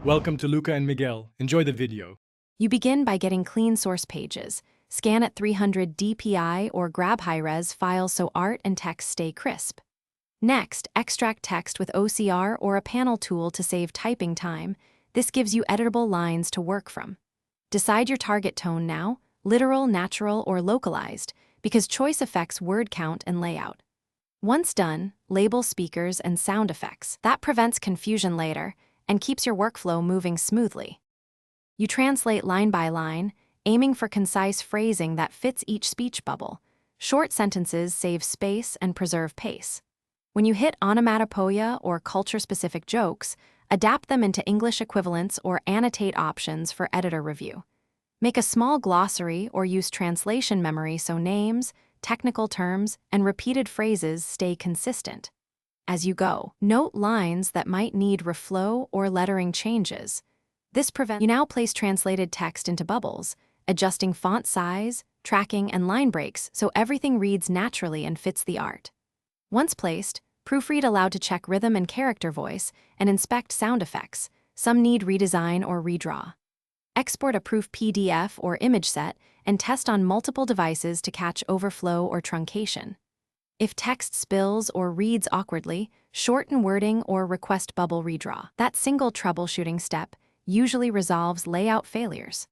Welcome to Luca and Miguel. Enjoy the video. You begin by getting clean source pages. Scan at 300 dpi or grab high-res files so art and text stay crisp. Next, extract text with OCR or a panel tool to save typing time. This gives you editable lines to work from. Decide your target tone now, literal, natural, or localized, because choice affects word count and layout. Once done, label speakers and sound effects. That prevents confusion later and keeps your workflow moving smoothly. You translate line by line, aiming for concise phrasing that fits each speech bubble. Short sentences save space and preserve pace. When you hit onomatopoeia or culture-specific jokes, adapt them into English equivalents or annotate options for editor review. Make a small glossary or use translation memory so names, technical terms, and repeated phrases stay consistent. As you go, note lines that might need reflow or lettering changes. This prevents. You now place translated text into bubbles, adjusting font size, tracking, and line breaks so everything reads naturally and fits the art. Once placed, proofread allowed to check rhythm and character voice and inspect sound effects. Some need redesign or redraw. Export a proof PDF or image set and test on multiple devices to catch overflow or truncation. If text spills or reads awkwardly, shorten wording or request bubble redraw. That single troubleshooting step usually resolves layout failures.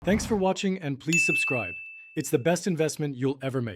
Thanks for watching and please subscribe. It's the best investment you'll ever make.